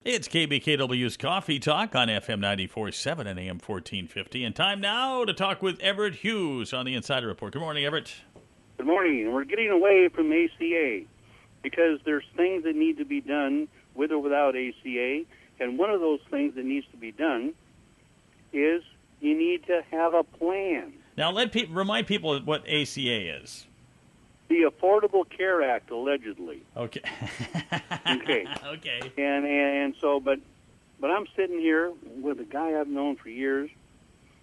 It's KBKW's Coffee Talk on FM 94.7 and AM 1450. And time now to talk with Everett Hughes on the Insider Report. Good morning, Everett. Good morning. We're getting away from ACA because there's things that need to be done with or without ACA. And one of those things that needs to be done is you need to have a plan. Now, remind people what ACA is. The Affordable Care Act, allegedly. Okay. Okay. Okay. And so, but I'm sitting here with a guy I've known for years.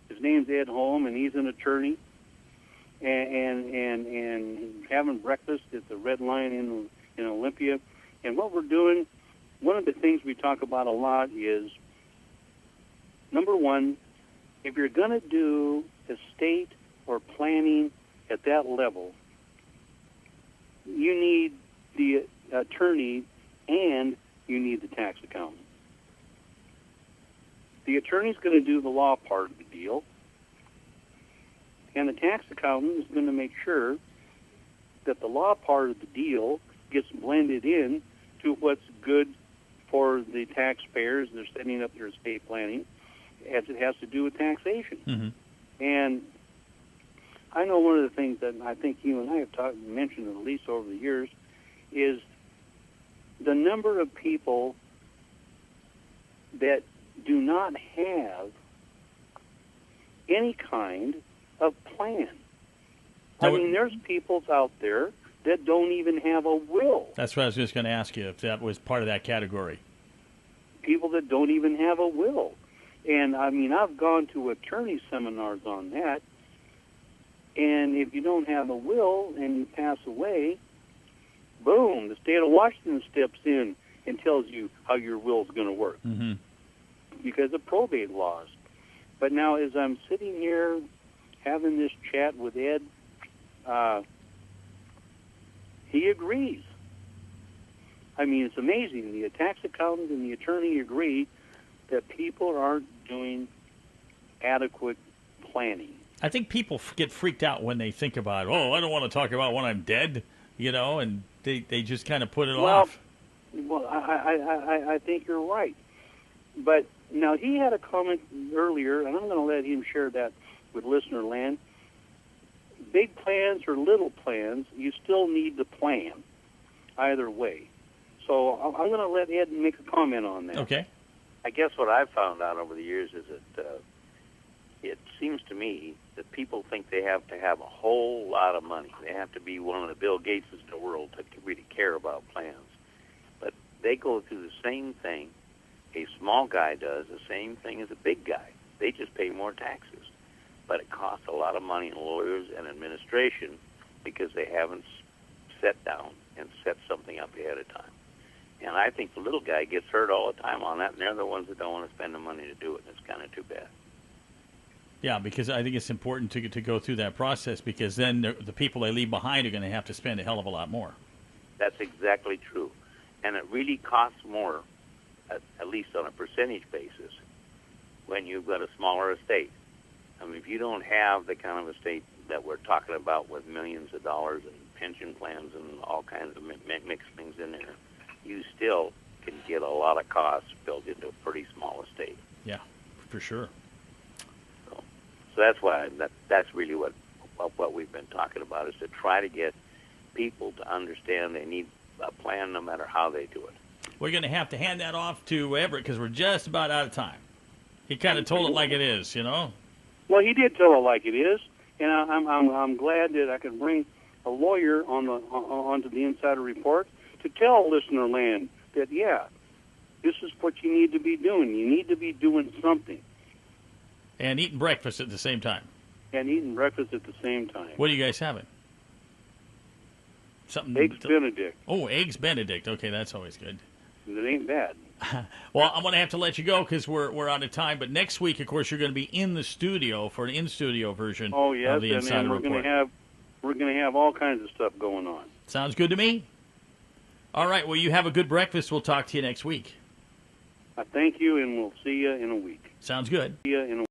His name's Ed Holm, and he's an attorney. And having breakfast at the Red Lion in Olympia. And what we're doing, one of the things we talk about a lot is, number one, if you're going to do estate or planning at that level, you need the attorney and you need the tax accountant. The attorney's going to do the law part of the deal, and the tax accountant is going to make sure that the law part of the deal gets blended in to what's good for the taxpayers that are setting up their estate planning, as it has to do with taxation. Mm-hmm. And I know one of the things that I think you and I have mentioned at least over the years is the number of people that do not have any kind of plan. I mean, there's people out there that don't even have a will. That's what I was just going to ask you, if that was part of that category. People that don't even have a will. And, I mean, I've gone to attorney seminars on that. And if you don't have a will and you pass away, boom, the state of Washington steps in and tells you how your will is going to work because of probate laws. But now as I'm sitting here having this chat with Ed, he agrees. I mean, it's amazing. The tax accountant and the attorney agree that people aren't doing adequate planning. I think people get freaked out when they think about, oh, I don't want to talk about when I'm dead, and they just kind of put it off. Well, I think you're right. But now he had a comment earlier, and I'm going to let him share that with listener land. Big plans or little plans, you still need to plan either way. So I'm going to let Ed make a comment on that. Okay. I guess what I've found out over the years is that it seems to me that people think they have to have a whole lot of money. They have to be one of the Bill Gateses of the world to really care about plans. But they go through the same thing a small guy does, the same thing as a big guy. They just pay more taxes. But it costs a lot of money in lawyers and administration because they haven't sat down and set something up ahead of time. And I think the little guy gets hurt all the time on that, and they're the ones that don't want to spend the money to do it, and it's kind of too bad. Yeah, because I think it's important to go through that process, because then the people they leave behind are going to have to spend a hell of a lot more. That's exactly true. And it really costs more, at least on a percentage basis, when you've got a smaller estate. I mean, if you don't have the kind of estate that we're talking about with millions of dollars and pension plans and all kinds of mixed things in there, you still can get a lot of costs built into a pretty small estate. Yeah, for sure. So that's why that's really what we've been talking about, is to try to get people to understand they need a plan no matter how they do it. We're going to have to hand that off to Everett because we're just about out of time. He kind of told it like it is, Well, he did tell it like it is, and I'm glad that I could bring a lawyer onto the Insider Report to tell listener land that, yeah, this is what you need to be doing. You need to be doing something. And eating breakfast at the same time. And eating breakfast at the same time. What are you guys having? Something. Eggs Benedict. Oh, Eggs Benedict. Okay, that's always good. It ain't bad. Well, I'm going to have to let you go because we're out of time. But next week, of course, you're going to be in the studio for an in-studio version of the Insider and we're going to have all kinds of stuff going on. Sounds good to me. All right, well, you have a good breakfast. We'll talk to you next week. I thank you, and we'll see you in a week. Sounds good. See you in a week.